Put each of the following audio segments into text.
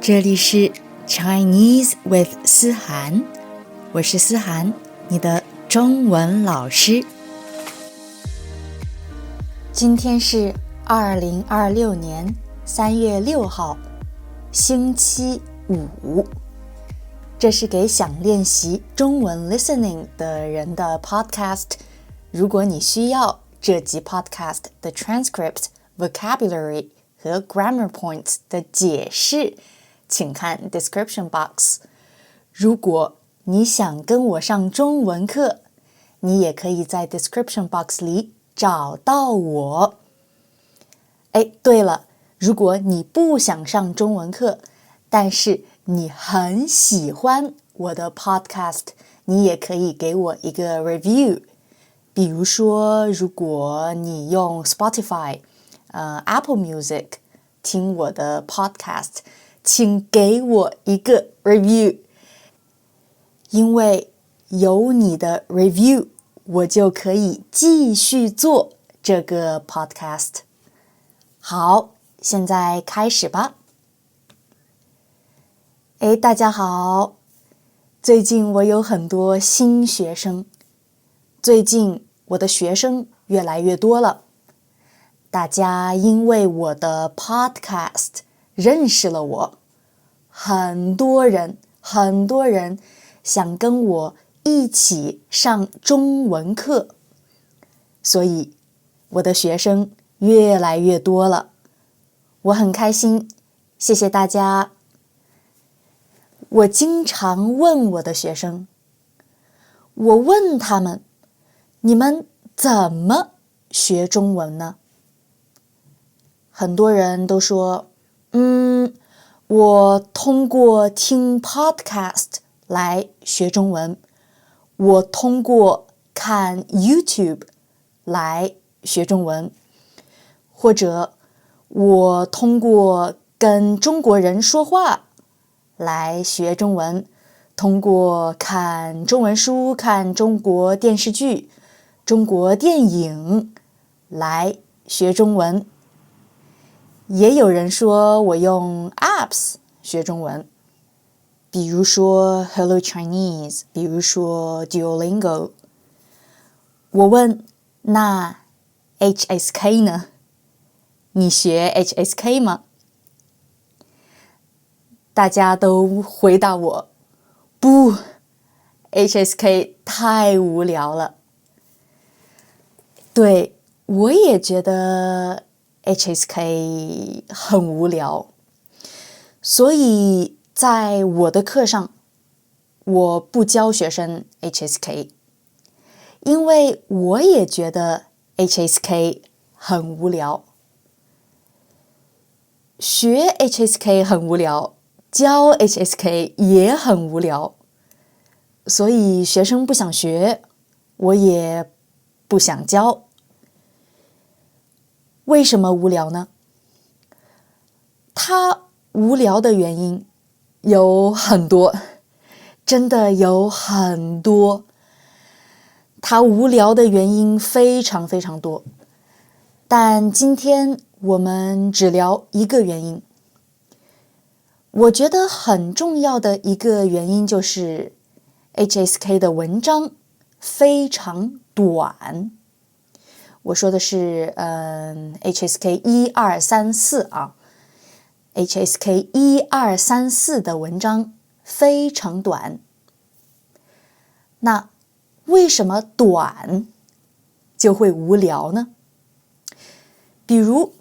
这里是 Chinese with 思涵，我是思涵，你的中文老师。今天是2026年3月6号，星期五。这是给想练习中文 listening 的人的 podcast。如果你需要这集 podcast 的 transcript、vocabulary 和 grammar points 的解释，请看 description box。如果你想跟我上中文课，你也可以在 description box 里找到我。对了，如果你不想上中文课，但是你很喜欢我的 podcast， 你也可以给我一个 review。比如说，如果你用 Spotify、Apple Music 听我的 podcast， 请给我一个 review， 因为有你的 review， 我就可以继续做这个 podcast。好，现在开始吧。大家好，最近我有很多新学生，最近我的学生越来越多了，大家因为我的 podcast 认识了我，很多人想跟我一起上中文课，所以我的学生越来越多了，我很开心，谢谢大家。我经常问我的学生，我问他们，你们怎么学中文呢？很多人都说，我通过听 podcast 来学中文，我通过看 YouTube 来学中文，或者我通过跟中国人说话来学中文，通过看中文书、看中国电视剧、中国电影来学中文。也有人说我用 apps 学中文，比如说 Hello Chinese， 比如说 Duolingo。我问，那 HSK 呢？你学 HSK 吗？大家都回答我，不， HSK 太无聊了。对，我也觉得 HSK 很无聊，所以在我的课上，我不教学生 HSK， 因为我也觉得 HSK 很无聊。学 HSK 很无聊，教 HSK 也很无聊，所以学生不想学，我也不想教。为什么无聊呢？它无聊的原因有很多，真的有很多。它无聊的原因非常非常多，但今天我们只聊一个原因。我觉得很重要的一个原因就是 HSK 的文章非常短。我说的是HSK 1、2、3、4啊。HSK 1、2、3、4的文章非常短。那为什么短就会无聊呢？比如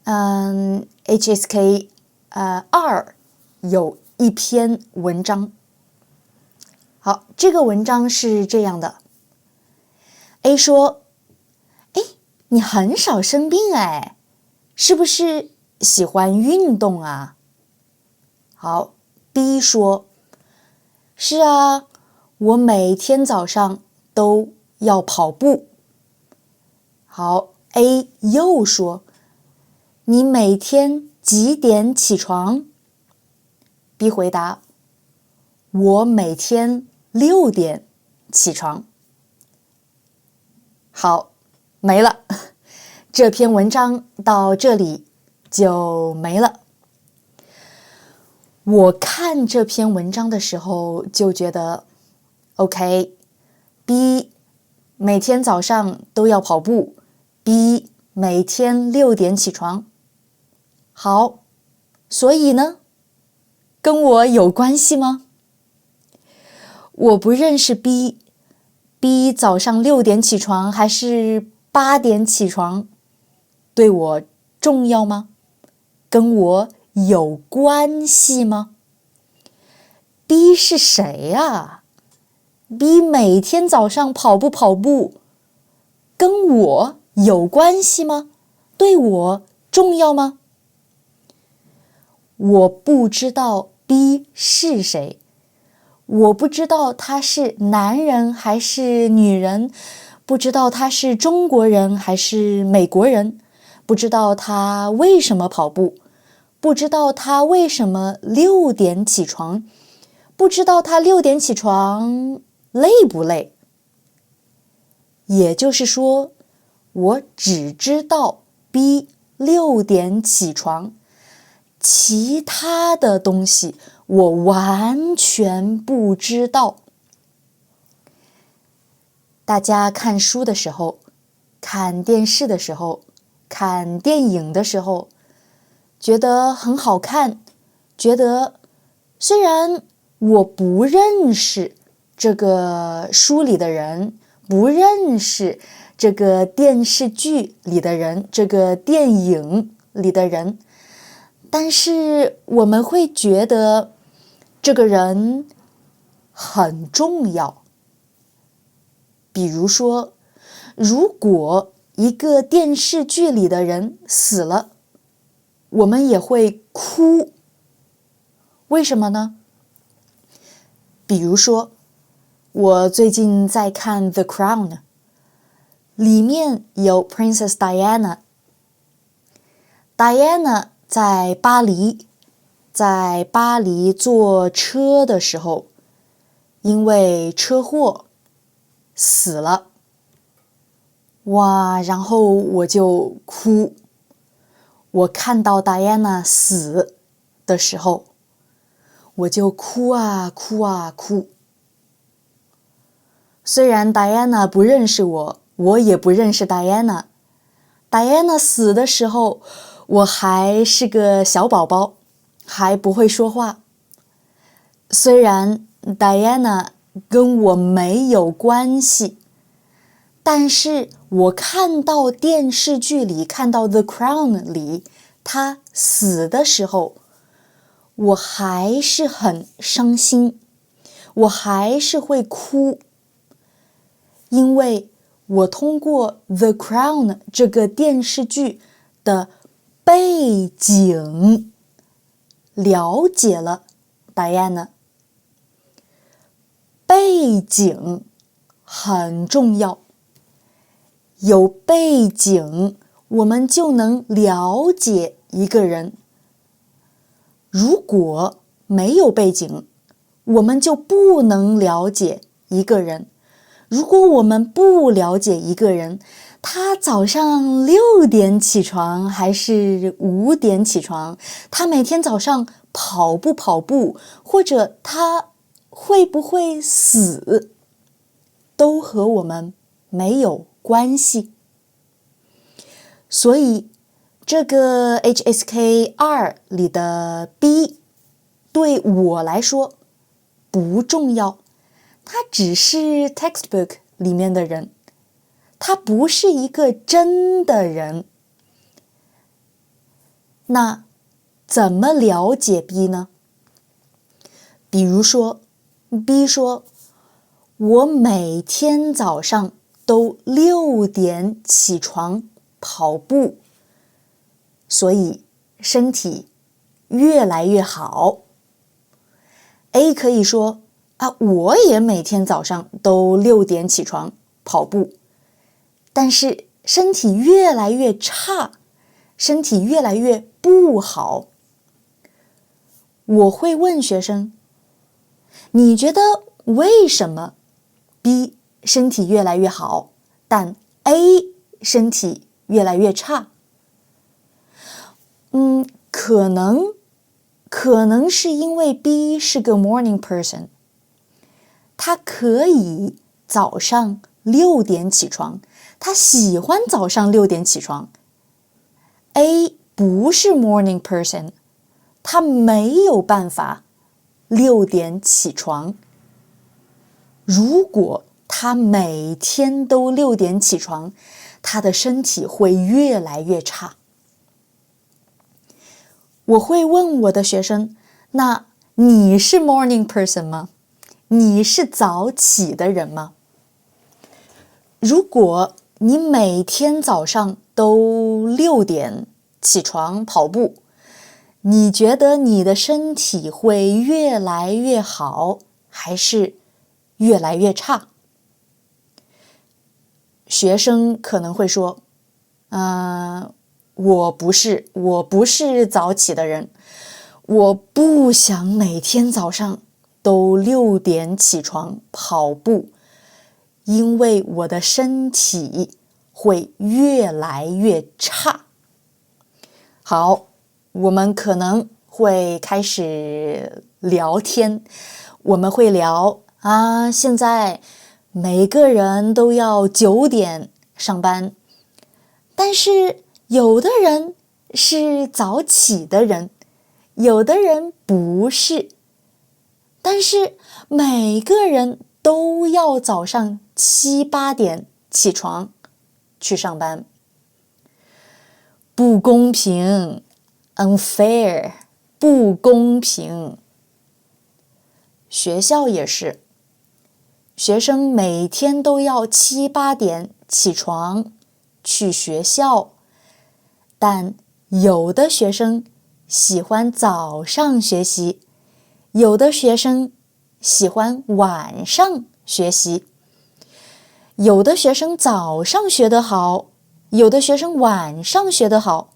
HSK 2有一篇文章。好，这个文章是这样的。A 说，你很少生病是不是喜欢运动啊？好， B 说，是啊，我每天早上都要跑步。好， A 又说，你每天几点起床？ B 回答，我每天6点起床。好，没了，这篇文章到这里就没了。我看这篇文章的时候就觉得 OK，B 每天早上都要跑步， B 每天6点起床。好，所以呢，跟我有关系吗？我不认识 B 早上6点起床还是8点起床，对我重要吗？跟我有关系吗？ B 是谁啊？ B 每天早上跑步，跟我有关系吗？对我重要吗？我不知道 B 是谁，我不知道他是男人还是女人，不知道他是中国人还是美国人，不知道他为什么跑步，不知道他为什么6点起床，不知道他6点起床累不累。也就是说，我只知道 B 6点起床，其他的东西我完全不知道。大家看书的时候，看电视的时候，看电影的时候，觉得很好看，觉得虽然我不认识这个书里的人，不认识这个电视剧里的人，这个电影里的人，但是我们会觉得这个人很重要。比如说，如果一个电视剧里的人死了，我们也会哭。为什么呢？比如说，我最近在看《The Crown》，里面有 Princess Diana。Diana 在巴黎坐车的时候，因为车祸死了。哇，然后我就哭。我看到 Diana 死的时候，我就哭啊哭啊哭。虽然 Diana 不认识我，我也不认识 Diana。Diana 死的时候，我还是个小宝宝，还不会说话。虽然 Diana 跟我没有关系，但是我看到电视剧里，看到 The Crown 里，她死的时候，我还是很伤心，我还是会哭。因为我通过 The Crown 这个电视剧的背景了解了 Diana。背景很重要，有背景我们就能了解一个人。如果没有背景，我们就不能了解一个人。如果我们不了解一个人，他早上6点起床还是5点起床，他每天早上跑步，或者他会不会死，都和我们没有关系。所以这个 HSK2 里的 B 对我来说不重要，他只是 textbook 里面的人，他不是一个真的人。那怎么了解 B 呢？比如说 B 说，我每天早上都6点起床跑步，所以身体越来越好。A 可以说啊，我也每天早上都6点起床跑步，但是身体越来越差，身体越来越不好。我会问学生，你觉得为什么 B 身体越来越好，但 A 身体越来越差？可能是因为 B 是个 morning person， 他可以早上6点起床，他喜欢早上6点起床。A 不是 morning person， 他没有办法6点起床。如果他每天都6点起床，他的身体会越来越差。我会问我的学生，那你是 morning person 吗？你是早起的人吗？如果你每天早上都6点起床跑步，你觉得你的身体会越来越好，还是越来越差？学生可能会说，我不是早起的人，我不想每天早上都6点起床跑步，因为我的身体会越来越差。好，我们可能会开始聊天，我们会聊现在每个人都要9点上班，但是有的人是早起的人，有的人不是，但是每个人都要早上7、8点起床去上班。不公平 ，unfair， 不公平。学校也是，学生每天都要7、8点起床去学校，但有的学生喜欢早上学习，有的学生喜欢晚上学习，有的学生早上学得好，有的学生晚上学得好。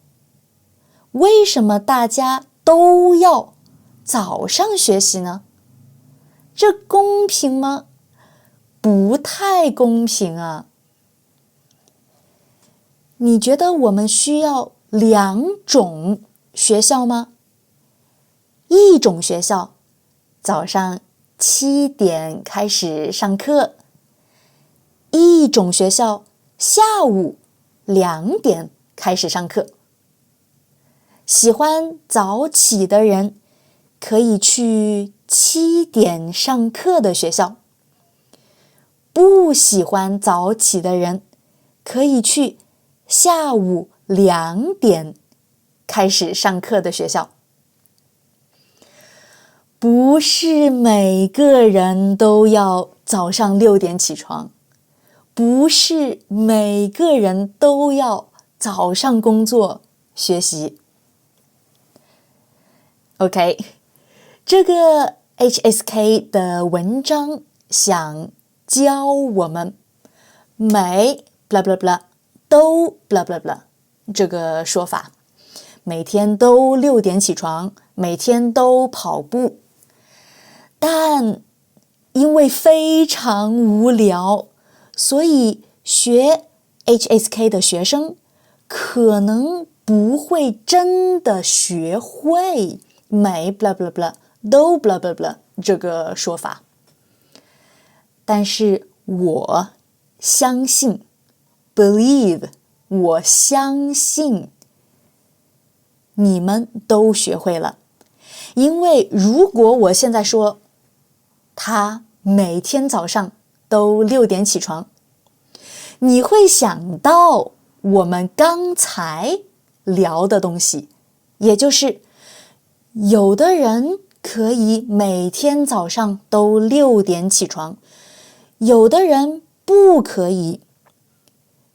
为什么大家都要早上学习呢？这公平吗？不太公平啊。你觉得我们需要2种学校吗？一种学校早上7点开始上课，一种学校下午2点开始上课。喜欢早起的人可以去7点上课的学校，不喜欢早起的人可以去下午2点开始上课的学校。不是每个人都要早上6点起床，不是每个人都要早上工作学习。OK， 这个 HSK 的文章想教我们每 blah blah blah 都 blah blah blah 这个说法，每天都6点起床，每天都跑步。但因为非常无聊，所以学 HSK 的学生可能不会真的学会每 blah blah blah 都 blah blah blah 这个说法。但是我相信 believe， 我相信你们都学会了。因为如果我现在说他每天早上都6点起床，你会想到我们刚才聊的东西，也就是有的人可以每天早上都6点起床，有的人不可以。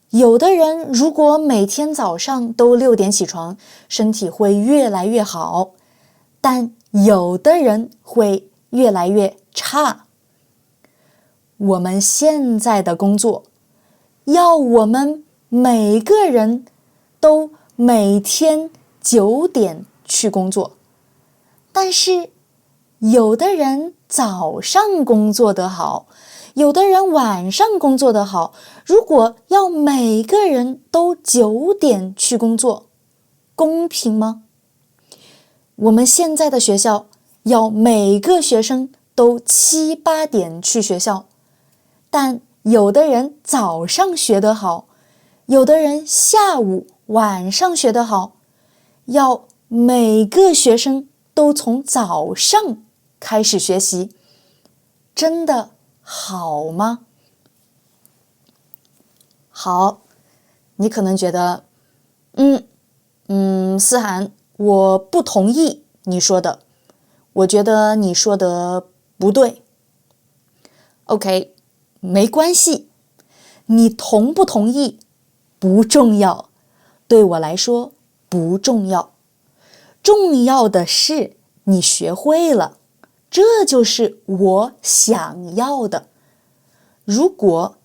有的人如果每天早上都6点起床，身体会越来越好，但有的人会越来越差。我们现在的工作要我们每个人都每天9点去工作，但是有的人早上工作得好，有的人晚上工作得好。如果要每个人都9点去工作，公平吗？我们现在的学校要每个学生都7、8点去学校，但有的人早上学得好，有的人下午、晚上学得好，要每个学生都从早上开始学习，真的好吗？好，你可能觉得，思涵，我不同意你说的，我觉得你说的不对。OK， 没关系，你同不同意不重要，对我来说不重要。重要的是你学会了，这就是我想要的。如果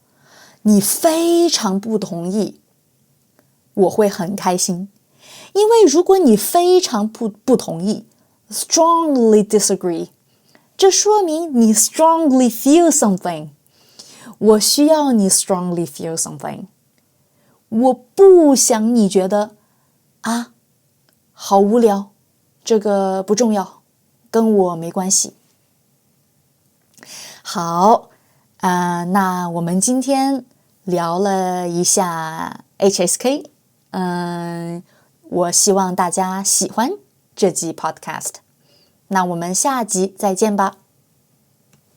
你非常不同意，我会很开心，因为如果你非常不同意 strongly disagree， 这说明你 strongly feel something。 我需要你 strongly feel something， 我不想你觉得好无聊，这个不重要，跟我没关系。好，那我们今天聊了一下 HSK， 我希望大家喜欢这集 podcast， 那我们下集再见吧。